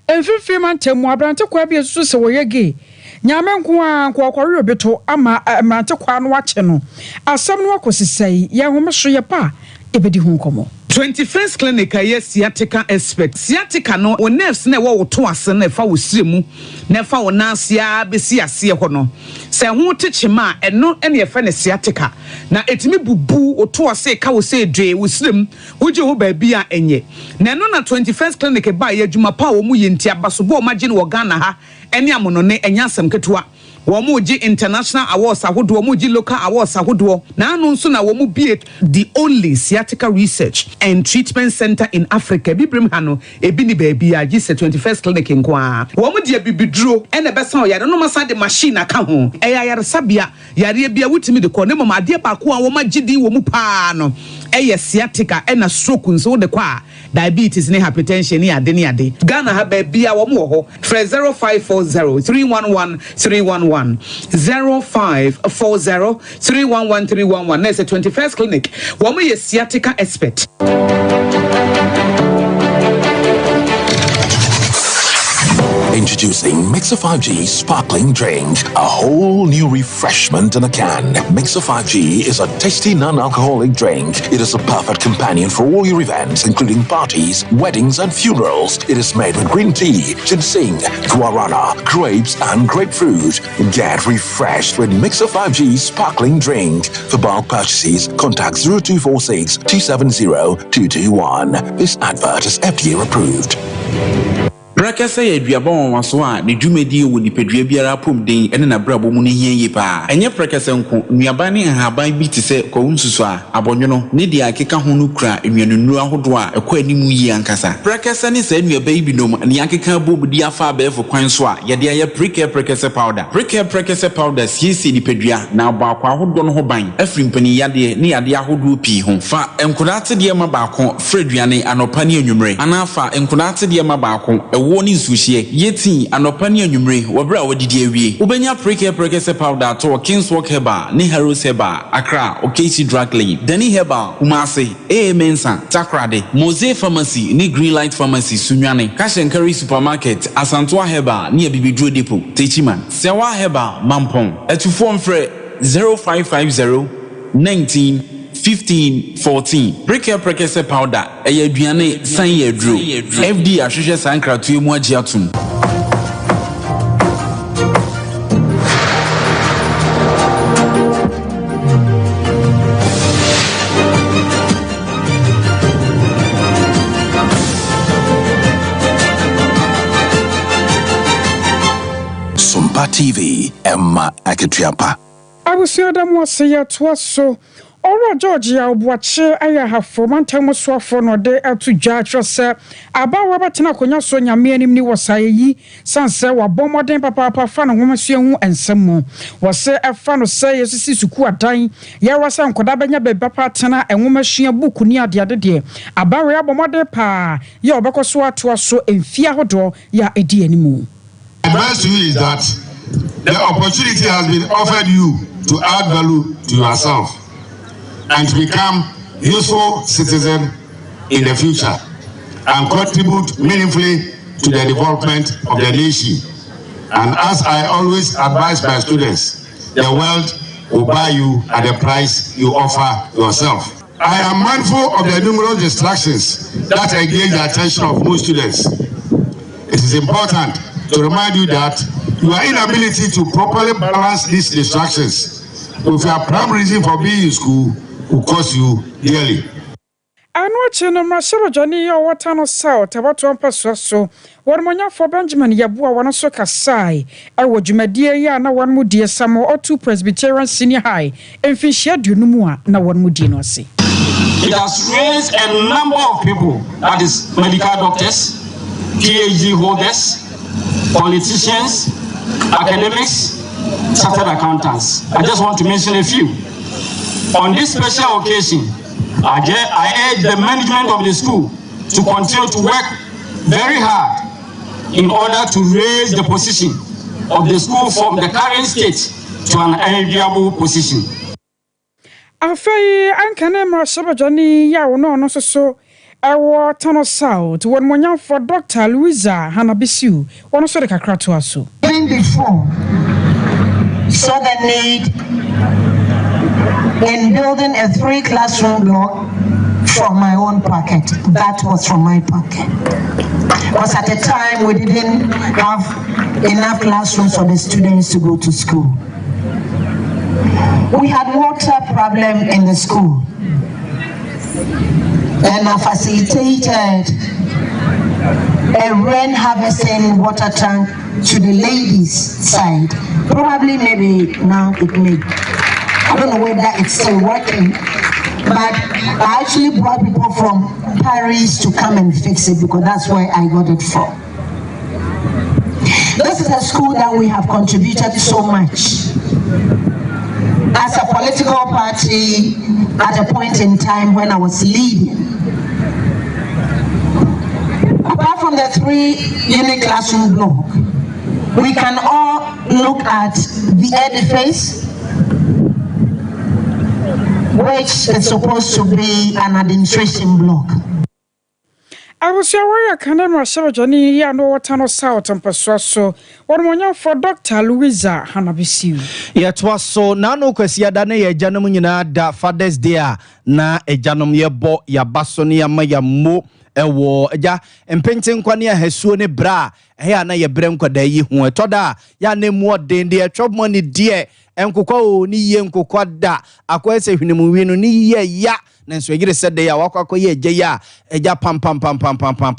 emfifi mantemu abrante kwa bia susu se woyege nyame nko akwakori obeto ama mante kwa no wache no asam no akosisai ye homeso ye pa ebedi hu nkomo 21st clinic yes sciatica expert sciatica no o nerves na wo to ase na fa wo siremu na fa wo nasia besi ase ho no se ho techema eno ene fa ne sciatica na etimi bubu o to ase ka wo se dwe wo sirem wo je ho ba bia enye na eno na 21st clinic ba ye adwuma pa wo mu yenti abaso bo o magye no Ghana ha ene amono ne enya asem ketewa Womuji international awards ahodo womuji local awards ahodo na anu nso na womu be the only sciatica research and treatment center in Africa bibrim ha no ebi ni baabi a gise 21st clinic nko a womu de bibiduro ene besa o yare no masa de machine aka ho eya yare sabia yare bia wutimi de ko ne mama de ba ko a wo magidi womu pa no eye sciatica ena stroke nso de kwa diabetes ne hypertension ne ade ne ade Ghana ha baabi a womu ho 0540 311 311 0540 311 311 That's a 21st clinic. Woman is sciatica expert. Introducing Mixer 5G Sparkling Drink, a whole new refreshment in a can. Mixer 5G is a tasty non-alcoholic drink. It is a perfect companion for all your events, including parties, weddings, and funerals. It is made with green tea, ginseng, guarana, grapes, and grapefruit. Get refreshed with Mixer 5G Sparkling Drink. For bulk purchases, contact 0246 270 221. This advert is FDA approved. Brakasa ye duabon waso a ne dwumedi wo nipadua biara pom den ene na brabo mu ne hie yi pa enye brakasa nko nuaba ne haban bi te se ko nsusu a abonwono ne dia akeka ho no kura enwanunu ahodo a ekọ animu yi ankasa brakasa ne sa nuaba yi binom ne akeka bobudi afa abefo kwan so a ye de aye brakasa powder siesi nipadua na abakwa ahodo no ho ban afrimpani yade ne yade ahodo pi ho fa enkodate de ma baako freduane anopa ne anwumre anafa enkodate de ma baako woni suhie yeti anopa ne anwumre wobra wodidi awie ubenya prekese powder to Kingswalk Herbal ne Heroes Herbal Accra Okesi Drug Lane Dani Herbal Kumase Mensa Takrade Mose Pharmacy ne Greenlight Pharmacy Sunwane Kashenkari Supermarket Asantoa Herbal ne Bibidro Depot Techiman Sewa Herbal Mampong etufo mfre 0550 19 15-14 prekese powder eye aduane san ye dro FD ahwehwe sankratu emu agi atum Sompa TV Emma Aketiapa Abusiadam was ya twaso Oro Georgia Obuache aya for mantam so for no de to judge say aba wabatina konya so nyame anim ni wasayi sanse wa bomoden papa fa no homasua hu ensem mu wose efa no say yesisi suku adan ye wasa nkoda benya be papa tena enhomasua buku ni ade de aba we abomoden pa ye obekoso ato so emfia hodo ya edi animu. The best is that the opportunity has been offered you to add value to yourself. and become useful citizens in the future and contribute meaningfully to the development of the nation. And as I always advise my students, the world will buy you at the price you offer yourself. I am mindful of the numerous distractions that engage the attention of most students. It is important to remind you that your inability to properly balance these distractions with your prime reason for being in school will cost you dearly. I know Chenoma Johnny or Watano South, about to so. One monya for Benjamin Yabua, one so Kasai. I would you, my dear Yana, one would dear Samo or two Presbyterian Senior High, and fish yet you no more, no one would no see. It has raised a number of people, that is, medical doctors, PhD holders, politicians, academics, chartered accountants. I just want to mention a few. On this special occasion, I urge the management of the school to continue to work very hard in order to raise the position of the school from the current state to an enviable position. Afei ankane mrasaba Johnny ya no so ewo Tano South won monya for Dr. Louisa Hanabisiu one so de kakra to aso. Even before saw the need in building a 3-classroom block from my own pocket. That was from my pocket. Because at the time we didn't have enough classrooms for the students to go to school. We had water problem in the school. And I facilitated a rain harvesting water tank to the ladies' side. Probably maybe now it may. I don't know whether it's still working, but I actually brought people from Paris to come and fix it because that's where I got it from. This is a school that we have contributed so much. As a political party, at a point in time when I was leading. Apart from the 3-unit classroom block, we can all look at the edifice, which is supposed to be an administration block. I was your Canema Johnny ya no Watano South and Paswaso. One monya for Dr. Louisa Hanabisiu. Yet was so nano kwesia dane ye janum nyina da Father's Day na e janum ye bo ya basoni ya maya mo ewo eja empente nkwane ya hesuo ne bra eya na ye brem kwada yi hu etoda ya ne mu odende e twobmo ne die enkokwa o ni ye nkokwa da akwese hwenimu wi no ni ye ya nanso yire sede ya wakwa ye gye ya eja pam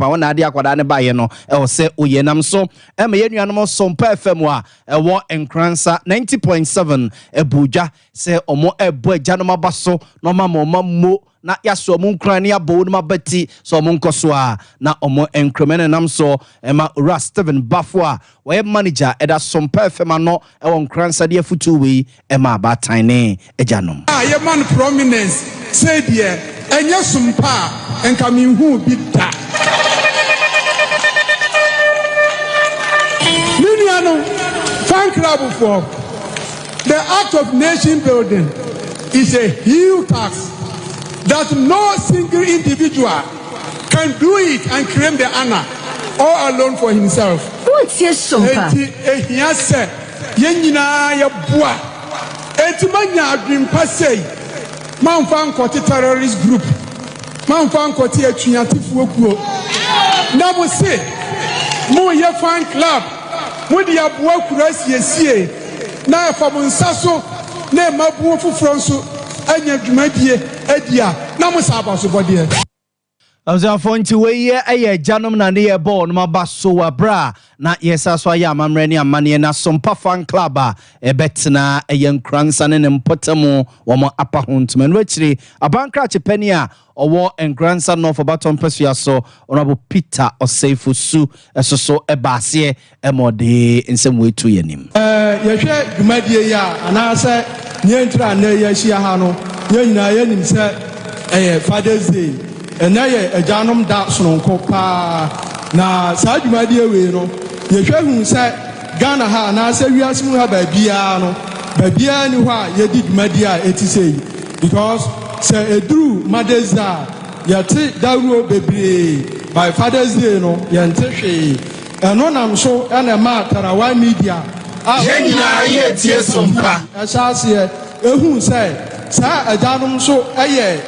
wona ade akwada ne baye no e wo se oyenam so e me yenuanom Sompa FM a e wo Enkransa 90.7 ebuja se omo ebo ejanom abaso no mamo na yaso mu nkran ne abo no mabati so omo nkoso a na omo enkremene nam so ema Ura Steven Bafo a we manager eda Sompa FM ano e wo Enkransa de afutu we ema abatan ne ejanom ye man prominence say there enye Sompa enka mi hu bi da Miniano fan club for the act of nation building is a huge task that no single individual can do it and claim the honor all alone for himself. What's your Sompa? He said, Yenina ya bua. Etimanya dream passay. Man fan kwati terrorist group. Man fan kwati etunyatifu okuo. Na mo say, mo ye fan club. Mo di abua kurasi esie. Na fa mo nsaso na mabu fufuro nso anya dwumadie adia na mo saba so bode. Azafonti weye eye janom na ne ye ball no mabaso wa bra na yesa so ya amamre ne amane na Sompa fan club a ebetena eye Enkransa ne mpotamo wo mo apahontum no akire abankra chepani a owo Enkransa no for baton pesua so honorable Peter Oseifu su esoso ebase emode nsem wetu yanim ye hwe dwumadie ya anase nyentra na ye hia ha no nyina yanim se Father's Day ena ye ejanom da sononko pa na saa dwumadie we no ye hwe hu se Ghana ha na se wiasemu ha ba bia no ba bia ni ho a ye di dwumadie a etisei because sɛ eduru Mother's Day yɛte dawuro bebree by Father's Day no yɛnte hwee ɛno nam so ɛna ma Tarawa media yɛn nyinaa yɛ tie Sompa ɛhyɛ aseɛ ehu sɛ saa agyanom so ɛyɛ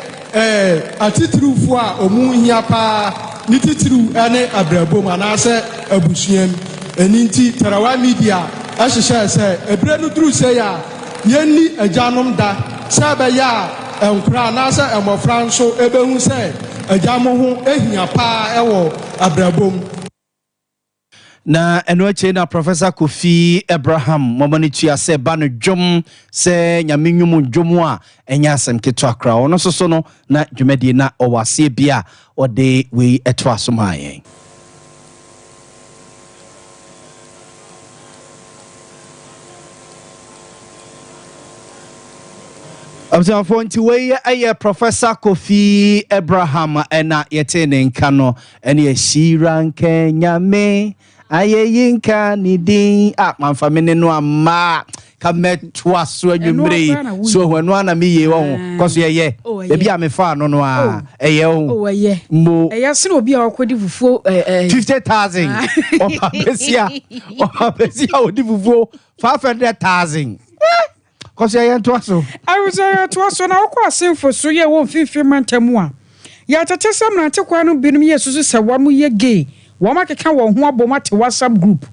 atitirifoɔ a ɔmo hia paa ne titiriw ɛne abrabom anaasɛ abusuam ɛni nti Tarawa media ɛhyehyɛ sɛ ebire no duru sɛ ya yɛnni agyanom da sɛ ɛbɛyɛ a nkura anaasɛ mmɔfra nso ebehu sɛ agyamo ho ehia paa ɛwɔ abrabom. Na eno ache na Professor Kofi Abraham momani tua se ba no dwom se nyame nwum dwom a enya asem keto akra ono so no na dwumadi na owase bia ode we eto asomaye. Absa fonti we aye Professor Kofi Abraham ena yete ne nka no ene ehira Kenya me aye yinka ni din manfamene no ama kametwa so anwumre so hwanu ana miye wo koso ye ebi a me fa no no a eye wo mo eye se obi a okodi fufuo 50,000 obabesia odi fufuo 500,000 koso ye nto so I was to so na okwa asemfo so ye wo mfimfim mantamu a ya tete samna te kwa no binum yesusu se wo mo ye gay Wama keka won ho abomate WhatsApp group.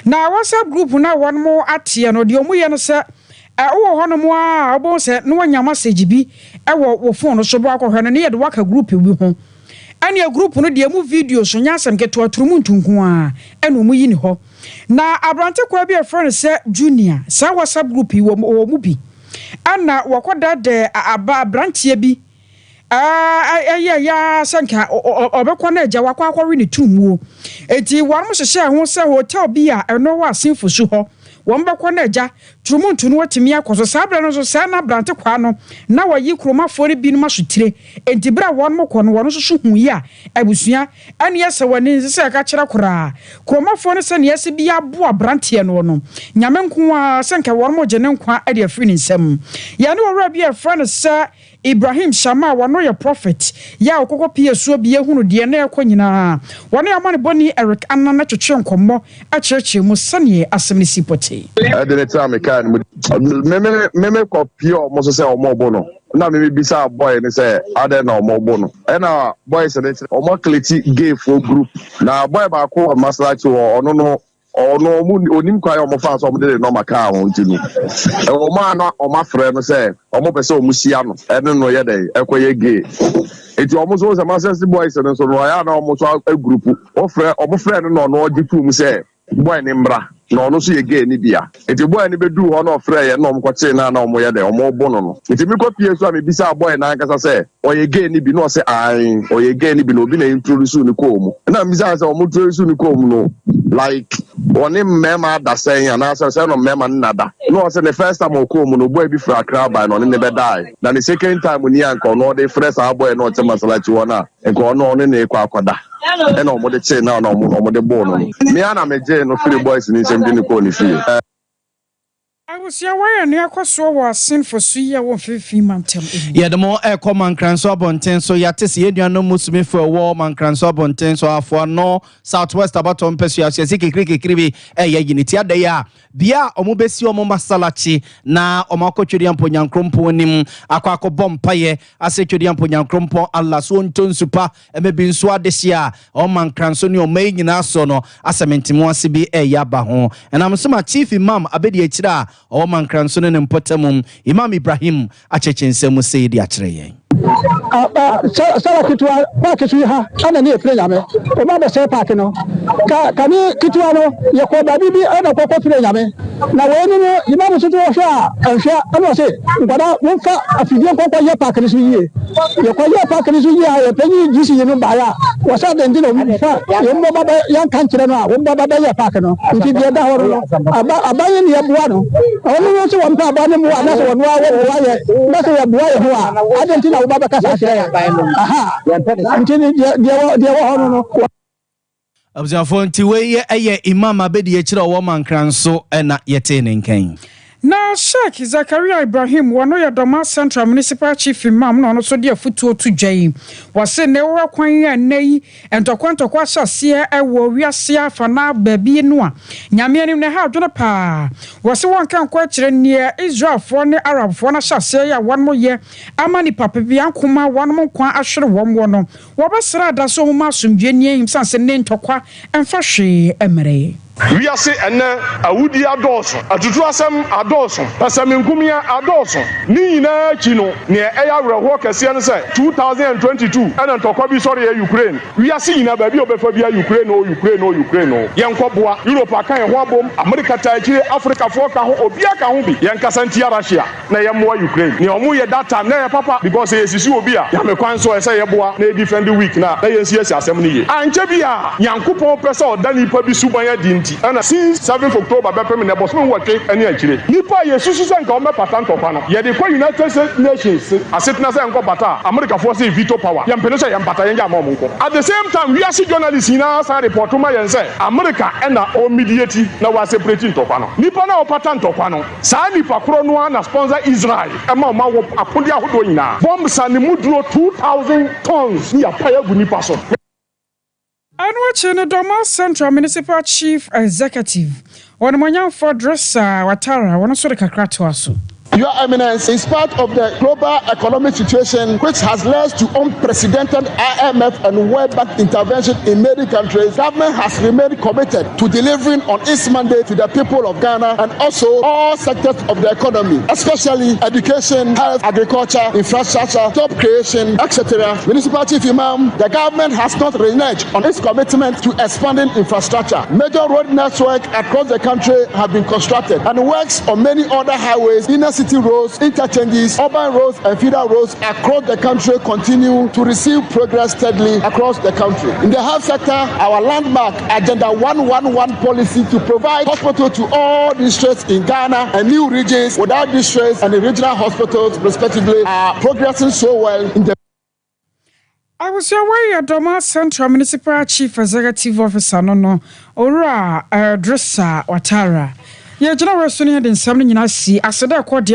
Na WhatsApp group na won mo atie no de omuye no se wo ho no mo a obo se no wanya message bi wo phone so bo akọhwe no ne ye de waka group bi ho. Ane a group no de mu video so nya asem keto aturumu ntunku a ene omu yi ni ho. Na abrante kwa bi e friend se Junior sa WhatsApp group wo mu bi. Ana wakoda de aba abrantie bi ya sanka obekwa na eja wakwa akwa ni tumuo eti warmo hyehyɛ ho sɛ hotel bi a ɛno wa asenfo su hɔ wɔn bɛkɔ na eja turumuntu no watimi akɔso sabra no so sɛ na brante kwa no na wayi kromafo ne bi no masotire enti bra wɔn mo kɔ no wɔn so so hu yi a abusua ane yɛsɛ wɔne sɛ ka kyerɛ koraa kromafo no sɛ ne yɛsɛ bi aboa brante no no nyame nko a sanka wɔn mo gye ne nkwa ade afiri ne nsam yɛne wɔra bi a friend sɛ Ibrahim Shama wano ya prophet ya okoko pie so bie hunu de na ekọ nyina wano ya mane boni Eric Anna na twetwe nkomo a kyerɛkyerɛ mu sane asem ne sipote adene ta me kan me copy o mo so se o mo bo no na me bisa boy ni se ade na o mo bo no e na boy se ne o mo kleti gay for group na boy ba ko maslachi wo ono no ono mu onim kwa o mo fa so mo de no maka ho ntinu e o ma na o ma frɛ no se o mo pese o mu sia no ene no ye dey ekoye gay eti o mo so se masensi boys no so no ya na o mo so a group o mo frɛ no no ogitu mu se boy ni mbra no no so ye gay ni bia eti boy ni bedu ho no frɛ ye no mo kwete na o mo ye dey o mo bo no eti mi kopie so a me bisa boy na nkasa se o ye gay ni bi no se ai o ye gay ni bi no obi na introduce ni ko mu na mi bisa se o mo introduce ni ko mu no like one mema da saying and answer say no mema nada no say the first time o ko mu no boy bi fra Accra by no ne be die na the second time ni anko no dey fresh our boy no tell masalachi wona enko no ne ekwa akoda e na omo de che na omo de ball no me ana me je no free boys ni sem di ko ni fie I was ya why ne akoso wa sin for so ya won fifi mantem yeah the more e come man kranso abonten so ya tese eduano musumi for war man kranso abonten so afo no southwest abaton pesu ya se kekrekekri bi ya yiniti ada ya bia omo besi omo masalachi na omo akotwedi amponyankrompo nim akwa bompaye asetwedi amponyankrompo Allah so ntonsupa emebi nso adehia o man kranso ne o mai nyina so no asementimo ase bi ya ba ho enam so ma chief imam abedi akira o man kranso ne mpotamum Imam Ibrahim achechensemu seidi akyereye sala kitwa pa kitu ha ana ni efre nyame o ma be se park no ka ni kitwa no ye ko ba bibi ana ko ko fre nyame na we ni imam so to hwa anhwa ana se ngada wo fa afidie ko ye park ni so yie ye ko ye park ni so yie ha ye penyi jisi ye no ba ya wo sa de ndino mo fa ye mo ba yan kan kire no a wo ba ye park no nti de da horo no aba ye ni ye bua no oni no so wo pa ba ne mo ana so wo no wo ye na so ye bua ye ho a adenti na baba kasa shaya aha ntini dia wo hono no abzafo nti we ye Imam abedi akira wo man kranso na yete ne nkan Na Sheikh Zakaria Ibrahim wano ya Doma Central Municipal Chief Imam no so de afutuo to dwan wase ne wo kwan ya nei entokwanto hyase ewo wiase afa na baabi no a nyame anim ne ha dwene pa wase won kan kwa kire ne Israelfo ne Arabfo na hyase ya won mo ye amani papa bi ankoma won mo kwan ahwere won wo no wo besra da so homa asomdwe ne yim sanse ne ntokwa emfa hwe emere we are say ene awudi adoso atutu asem adoso asamenkumia adoso ni nyina chi no ne eya werho kase ne say 2022 ene ntokwa bi sori ya Ukraine we are say nyina ba bi obefa bi Ukraine no yenkoboa Europe akan ho abom America ta akire Africa fo ka ho obi aka ho bi yenkasa ntia Russia na yemmoa Ukraine ne omu ye that time na ye papa because yesisi obi a ya mekwan so say ye boa na defend week na yensi asem ne ye anche bi a yankopon pese odani pa bi suban ya di and since 7th October bepem ne bosmo wote ani akire nipa yesusu se nka o me patant of no ye de kwa United Nations asetna se nko bata America for say veto power ye mpene se ye mpata ye jama monko at the same time we are journalists na sa report ma ye say America na o mediate na wa separate ntokwa no nipa na o patant ntokwa no sa nipa kro no na sponsor Israel e ma wo akodi ahodo nyina bomb sa ne muduro 2000 tons ni apaya gu nipa so. And watching the Doma Central Municipal Chief Executive, one Monyan for Dresser, Watara, one of the Kakratuasu. Your Eminence, in spite of the global economic situation, which has led to unprecedented IMF and World Bank intervention in many countries, government has remained committed to delivering on its mandate to the people of Ghana and also all sectors of the economy, especially education, health, agriculture, infrastructure, job creation, etc. Municipal Chief Imam, the government has not reneged on its commitment to expanding infrastructure. Major road networks across the country have been constructed, and works on many other highways, inner city roads, interchanges, urban roads, and feeder roads across the country continue to receive progress steadily across the country. In the health sector, our landmark Agenda 111 policy to provide hospital to all districts in Ghana and new regions without districts and the regional hospitals, respectively, are progressing so well in the. I was away at Doma Central Municipal Chief Executive Officer no Ora Dresser Watara. Yeah, General Sonia den 7 nyina si aseda kwa dia